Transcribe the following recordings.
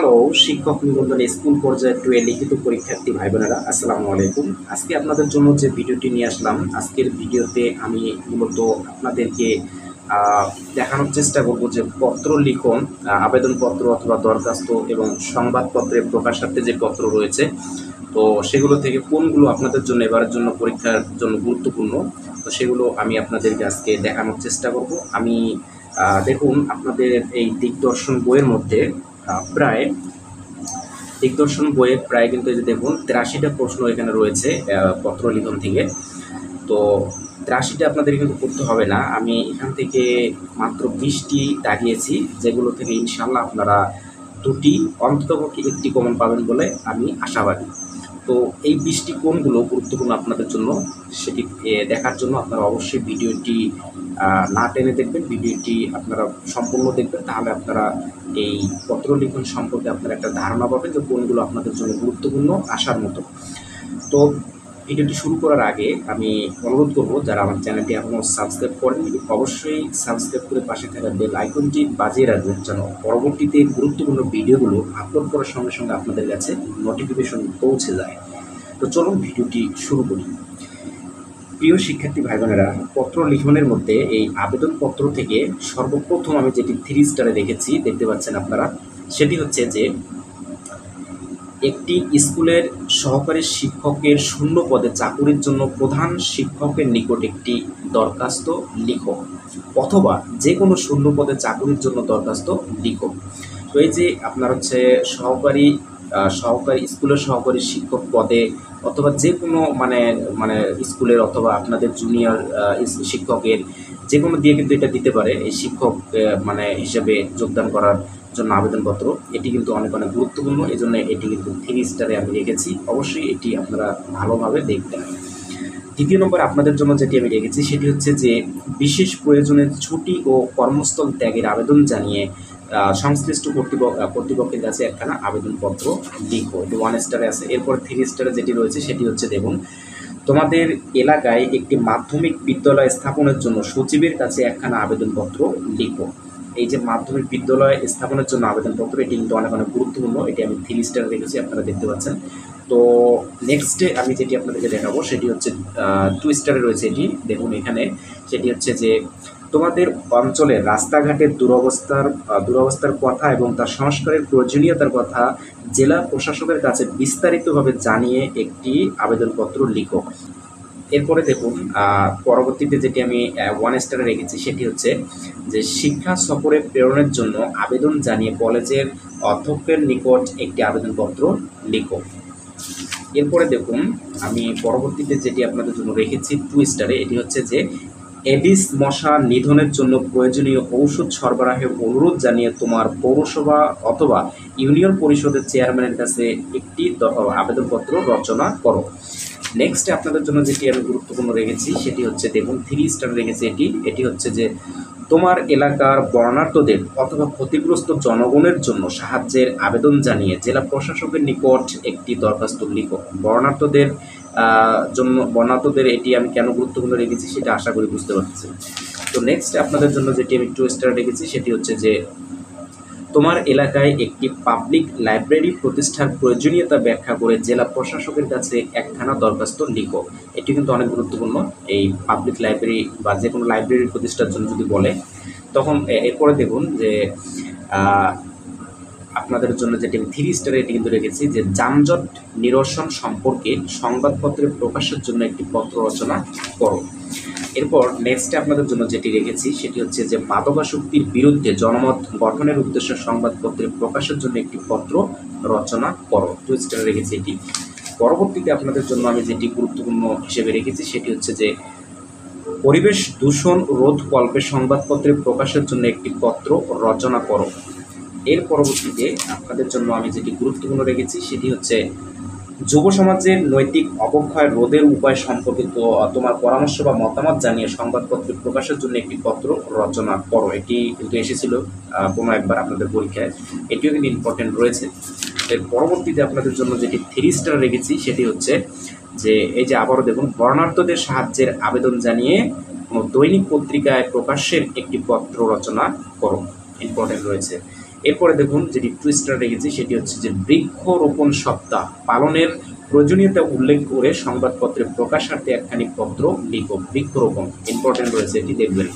Hello শিক্ষক নিবন্ধন school পর্যায়ে 12 লিখিত পরীক্ষার্থী ভাই বোনেরা, আসসালামু আলাইকুম। আজকে আপনাদের জন্য যে ভিডিওটি নিয়ে আসলাম, আজকের ভিডিওতে আমি মূলত আপনাদেরকে দেখানোর চেষ্টা করব যে পত্র লিখন, আবেদনপত্র অথবা দরখাস্ত এবং সংবাদপত্রের প্রকাশার্থে যে পত্র রয়েছে, তো সেগুলো থেকে কোনগুলো আপনাদের জন্য এবারের জন্য পরীক্ষার জন্য গুরুত্বপূর্ণ, তো সেগুলো আমি আপনাদেরকে আজকে দেখানোর চেষ্টা করব। আমি দেখুন, আপনাদের এই দিগদর্শন বইয়ের মধ্যে প্রায় কিন্তু এই যে দেখুন 83টা প্রশ্ন এখানে রয়েছে পত্র লিখন থেকে। তো 83টা আপনাদের কিন্তু করতে হবে না, আমি এখান থেকে মাত্র 20টি দাগিয়েছি, যেগুলো থেকে ইনশাল্লাহ আপনারা দুটি অন্ততপক্ষে একটি কমন পাবেন বলে আমি আশাবাদী। তো এই 20টি কোনগুলো গুরুত্বপূর্ণ আপনাদের জন্য সেটি দেখার জন্য আপনারা অবশ্যই ভিডিওটি না টেনে দেখবেন, ভিডিওটি আপনারা সম্পূর্ণ দেখবেন, তাহলে আপনারা এই পত্র লিখন সম্পর্কে আপনারা একটা ধারণা পাবেন যে কোনগুলো আপনাদের জন্য গুরুত্বপূর্ণ আসার মতো। তো ভিডিওটি শুরু করার আগে আমি অনুরোধ করব, যারা আমার চ্যানেলটি এখনও সাবস্ক্রাইব করেননি অবশ্যই সাবস্ক্রাইব করে পাশে থাকা বেল আইকনটি বাজিয়ে রাখবেন, যেন পরবর্তীতে গুরুত্বপূর্ণ ভিডিওগুলো আপলোড করার সঙ্গে সঙ্গে আপনাদের কাছে নোটিফিকেশন পৌঁছে যায়। তো চলুন ভিডিওটি শুরু করি। প্রিয় শিক্ষার্থী ভাই বোনেরা, পত্র লিখনের মধ্যে এই আবেদনপত্র থেকে সর্বপ্রথম আমি যেটি 3 স্টারে রেখেছি দেখতে পাচ্ছেন আপনারা, সেটি হচ্ছে যে একটি স্কুলের সহকারী শিক্ষকের শূন্য পদে চাকুরির জন্য প্রধান শিক্ষকের নিকট একটি দরখাস্ত লিখো, অথবা যে কোনো শূন্য পদে চাকুরির জন্য দরখাস্ত লিখো। তো এই যে আপনার হচ্ছে সহকারী স্কুলের সহকারী শিক্ষক পদে, অথবা যে কোনো মানে মানে স্কুলের অথবা আপনাদের জুনিয়র শিক্ষকের যে কোনো দিয়ে কিন্তু এটা দিতে পারে, এই শিক্ষক মানে হিসেবে যোগদান করার জন্য আবেদনপত্র। এটি কিন্তু অনেক অনেক গুরুত্বপূর্ণ, এই জন্য এটি কিন্তু 3 স্টারে আমি রেখেছি, অবশ্যই এটি আপনারা ভালোভাবে দেখবেন। দ্বিতীয় নম্বর আপনাদের জন্য যেটি আমি রেখেছি সেটি হচ্ছে যে বিশেষ প্রয়োজনে ছুটি ও কর্মস্থল ত্যাগের আবেদন জানিয়ে সংশ্লিষ্ট কর্তৃপক্ষের কাছে একখানা আবেদনপত্র লিখো, এটি 1 স্টারে আছে। এরপর 3 স্টারে যেটি রয়েছে সেটি হচ্ছে দেখুন, তোমাদের এলাকায় একটি মাধ্যমিক বিদ্যালয় স্থাপনের জন্য সচিবের কাছে একখানা আবেদনপত্র লিখো। এই যে মাধ্যমিক বিদ্যালয় স্থাপনের জন্য আবেদনপত্র, এটি কিন্তু অনেক অনেক গুরুত্বপূর্ণ, এটি আমি 3 স্টার রেখেছি, আপনারা দেখতে পাচ্ছেন। তো নেক্সটে আমি যেটি আপনাদেরকে দেখাবো সেটি হচ্ছে 2 স্টারে রয়েছে এটি, দেখুন এখানে সেটি হচ্ছে যে তোমাদের অঞ্চলের রাস্তাঘাটের দুরবস্থার কথা এবং তার সংস্কারের প্রয়োজনীয়তার কথা জেলা প্রশাসকের কাছে বিস্তারিতভাবে জানিয়ে একটি আবেদনপত্র লিখো। এরপরে দেখুন, পরবর্তীতে যেটি আমি 1 স্টারে রেখেছি সেটি হচ্ছে যে শিক্ষা সফরে প্রেরণের জন্য আবেদন জানিয়ে কলেজের অধ্যক্ষের নিকট একটি আবেদনপত্র লিখো। এরপরে দেখুন, আমি পরবর্তীতে যেটি আপনাদের জন্য রেখেছি 2 স্টারে, এটি হচ্ছে যে এডিস মশা নিধনের জন্য প্রয়োজনীয় ঔষধ সরবরাহের অনুরোধ জানিয়ে তোমার পৌরসভা অথবা ইউনিয়ন পরিষদের চেয়ারম্যানের কাছে একটি আবেদনপত্র রচনা করো। নেক্সট আপনাদের জন্য যেটি আমি গুরুত্বপূর্ণ রেখেছি সেটি হচ্ছে দেখুন 3 স্টার রেখেছি এটি হচ্ছে যে তোমার এলাকার বর্ণাঢ্যদের অথবা ক্ষতিগ্রস্ত জনগণের জন্য সাহায্যের আবেদন জানিয়ে জেলা প্রশাসকের নিকট একটি দরখাস্ত লিখো। বর্ণাঢ্যদের এটি আমি কেন গুরুত্বপূর্ণ রেখেছি সেটা আশা করি বুঝতে পারছেন। তো নেক্সট আপনাদের জন্য যেটি আমি 2 স্টার রেখেছি সেটি হচ্ছে যে তোমার এলাকায় একটি পাবলিক লাইব্রেরি প্রতিষ্ঠার প্রয়োজনীয়তা ব্যাখ্যা করে জেলা প্রশাসকের কাছে একখানা দরখাস্ত লিখো। এটি কিন্তু অনেক গুরুত্বপূর্ণ, এই পাবলিক লাইব্রেরি বা যে কোনো লাইব্রেরি প্রতিষ্ঠার জন্য যদি বলে তখন। এরপরে দেখুন যে আপনাদের জন্য যেটি আমি 3 স্টারে এটি কিন্তু রেখেছি যে যানজট নিরসন সম্পর্কে সংবাদপত্রে প্রকাশের জন্য একটি পত্র রচনা করো। এরপর নেক্সটে আপনাদের জন্য যেটি রেখেছি সেটি হচ্ছে যে মাদকাসক্তির বিরুদ্ধে জনমত গঠনের উদ্দেশ্যে সংবাদপত্রে প্রকাশের জন্য একটি পত্র রচনা করো। 2 স্টারে রেখেছি এটি। পরবর্তীতে আপনাদের জন্য আমি যেটি গুরুত্বপূর্ণ হিসেবে রেখেছি সেটি হচ্ছে যে পরিবেশ দূষণ রোধ কল্পে সংবাদপত্রে প্রকাশের জন্য একটি পত্র রচনা করো। এর পরবর্তীতে আপনাদের জন্য আমি যেটি গুরুত্বপূর্ণ রেখেছি সেটি হচ্ছে যুব সমাজের নৈতিক অবক্ষয় রোধের উপায় সম্পর্কে তোমার পরামর্শ বা মতামত জানিয়ে সংবাদপত্রে প্রকাশের জন্য একটি পত্র রচনা করো। এটি কিন্তু এসেছিল কোনো একবার আপনাদের পরীক্ষায়, এটিও কিন্তু ইম্পর্টেন্ট রয়েছে। এর পরবর্তীতে আপনাদের জন্য যেটি 3 স্টার রেখেছি সেটি হচ্ছে যে এই যে আবারও দেখুন, বর্ণাঢ্যদের সাহায্যের আবেদন জানিয়ে কোনো দৈনিক পত্রিকায় প্রকাশের একটি পত্র রচনা করো, ইম্পর্টেন্ট রয়েছে। এরপরে দেখুন যেটি টুইস্টার রেখেছি সেটি হচ্ছে যে বৃক্ষরোপণ সপ্তাহ পালনের প্রয়োজনীয়তা উল্লেখ করে সংবাদপত্রে প্রকাশার্থে একখানি পত্র লিখো। বৃক্ষরোপণ ইম্পর্টেন্ট রয়েছে, এটি দেখবেন।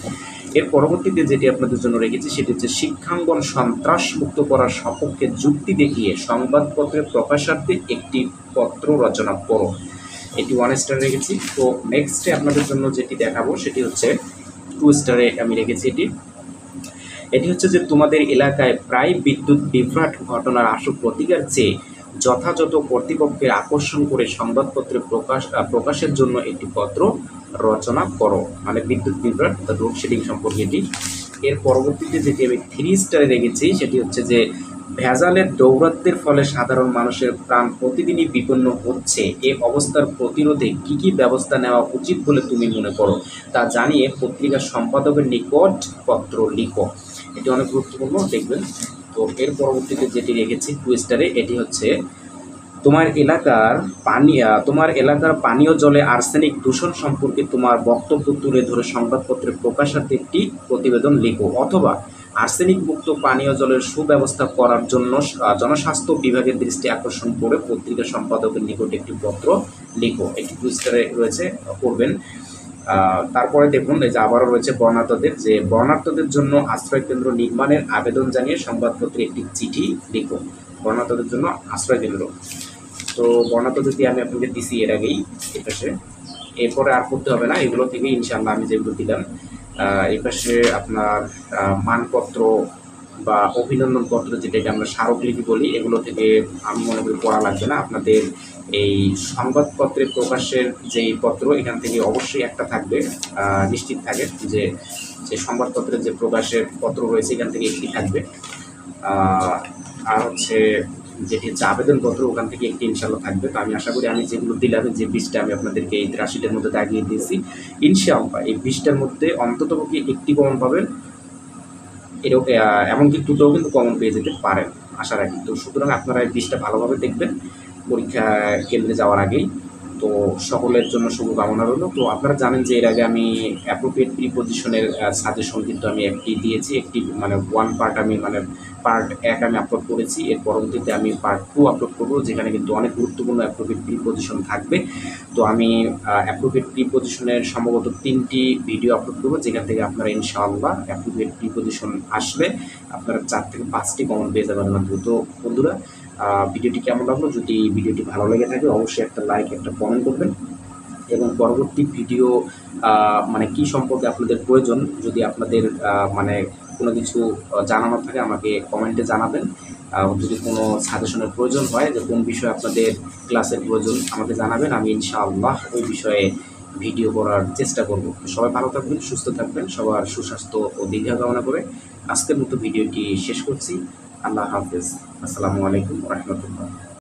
এর পরবর্তীতে যেটি আপনাদের জন্য রেখেছি সেটি হচ্ছে শিক্ষাঙ্গন সন্ত্রাস মুক্ত করার সপক্ষে যুক্তি দেখিয়ে সংবাদপত্রে প্রকাশার্থে একটি পত্র রচনা করো। এটি 1 স্টার রেখেছি। তো নেক্সটে আপনাদের জন্য যেটি দেখাবো সেটি হচ্ছে 2 স্টারে আমি রেখেছি। এটি হচ্ছে যে তোমাদের এলাকায় প্রায় বিদ্যুৎ বিভ্রাট ঘটনার আশু প্রতিকার চেয়ে যথাযথ কর্তৃপক্ষের আকর্ষণ করে সংবাদপত্রে প্রকাশের জন্য একটি পত্র রচনা করো। মানে বিদ্যুৎ বিভ্রাট লোডশেডিং সম্পর্কে এটি। এর পরবর্তীতে যেটি আমি 3 স্টারে রেখেছি সেটি হচ্ছে যে ভেজালের দৌরাত্ম্যের ফলে সাধারণ মানুষের প্রাণ প্রতিদিনই বিপন্ন হচ্ছে, এ অবস্থার প্রতিরোধে কি কি ব্যবস্থা নেওয়া উচিত বলে তুমি মনে করো তা জানিয়ে পত্রিকার সম্পাদকের নিকট পত্র লিখো। এটি অনেক গুরুত্বপূর্ণ, দেখবেন। তো এর পরবর্তীতে যেটি রেখেছি 2 স্টারে, এটি হচ্ছে তোমার এলাকার পানীয় জলে আর্সেনিক দূষণ সম্পর্কে তোমার বক্তব্য তুলে ধরে সংবাদপত্রে প্রকাশার্থে একটি প্রতিবেদন লিখো, অথবা আর্সেনিক মুক্ত পানীয় জলের সুব্যবস্থা করার জন্য জনস্বাস্থ্য বিভাগের দৃষ্টি আকর্ষণ করে পত্রিকা সম্পাদকের নিকট একটি পত্র লিখো। একটি 2 স্টারে রয়েছে, করবেন। তারপরে দেখুন এই যে আবারও রয়েছে বর্ণার্থদের জন্য আশ্রয় কেন্দ্র নির্মাণের আবেদন জানিয়ে সংবাদপত্রে একটি চিঠি লিখো। বর্ণার্থদের জন্য আশ্রয় কেন্দ্র, তো বর্ণার্থদের দিয়ে আমি আপনাকে দিছি এর আগেই এই পাশে। এরপরে আর করতে হবে না, এগুলো থেকে ইনশাআল্লাহ আমি যেগুলো দিলাম। এই পাশে আপনার মানপত্র বা অভিনন্দন পত্র, যেটাকে আমরা স্মারকলিপি বলি, এগুলো থেকে আমি মনে করি পড়া লাগবে না। আপনাদের এই সংবাদপত্রে প্রকাশের যেই পত্র, এখান থেকে অবশ্যই একটা থাকবে, নিশ্চিত থাকে যে সংবাদপত্রের যে প্রকাশের পত্র রয়েছে এখান থেকে একটি থাকবে। আর হচ্ছে যেটি হচ্ছে আবেদনপত্র, ওখান থেকে একটি ইনশাআল্লাহ থাকবে। তো আমি আশা করি আমি যেগুলো দিলাম, যে 20টা আমি আপনাদেরকে এই 83টার মধ্যে দাগিয়ে দিয়েছি, ইনশাআল্লাহ এই 20টার মধ্যে অন্ততপক্ষে একটি কমন পাবেন, এরকম এমনকি 2টাও কিন্তু কমন পেয়ে যেতে পারেন আশা রাখি। তো সুতরাং আপনারা এই 20টা ভালোভাবে দেখবেন পরীক্ষা কেন্দ্রে যাওয়ার আগেই। তো সকলের জন্য শুভকামনা রইল। তো আপনারা জানেন যে এর আগে আমি অ্যাপ্রোপ্রিয়েট প্রিপোজিশনের সাজেশন কিন্তু আমি একটি দিয়েছি, একটি মানে 1 পার্ট আমি পার্ট 1 আমি আপলোড করেছি। এর পরবর্তীতে আমি পার্ট 2 আপলোড করবো, যেখানে কিন্তু অনেক গুরুত্বপূর্ণ অ্যাপ্রোপ্রিয়েট প্রিপোজিশন থাকবে। তো আমি অ্যাপ্রোপ্রিয়েট প্রিপোজিশনের সম্ভবত 3টি ভিডিও আপলোড করবো, যেখান থেকে আপনারা ইনশাআল্লাহ অ্যাপ্রোপ্রিয়েট প্রিপোজিশন আসলে আপনারা 4 থেকে 5টি কমন পেয়ে যাবেন মাত্র। তো বন্ধুরা, ভিডিওটি কেমন লাগলো? যদি ভিডিওটি ভালো লেগে থাকে অবশ্যই একটা লাইক, একটা কমেন্ট করবেন, এবং পরবর্তী ভিডিও মানে কি সম্পর্কে আপনাদের প্রয়োজন, যদি আপনাদের মানে কোনো কিছু জানানোর থাকে আমাকে কমেন্টে জানাবেন। যদি কোনো সাজেশনের প্রয়োজন হয় যে কোন বিষয়ে আপনাদের ক্লাসের প্রয়োজন আমাকে জানাবেন, আমি ইনশাআল্লাহ ওই বিষয়ে ভিডিও করার চেষ্টা করব। সবাই ভালো থাকবেন, সুস্থ থাকবেন, সবার সুস্বাস্থ্য ও দীর্ঘ কামনা করে আজকের মতো ভিডিওটি শেষ করছি। আল্লাহ হাফেজ। আসসালামু আলাইকুম ওয়া রাহমাতুল্লাহ।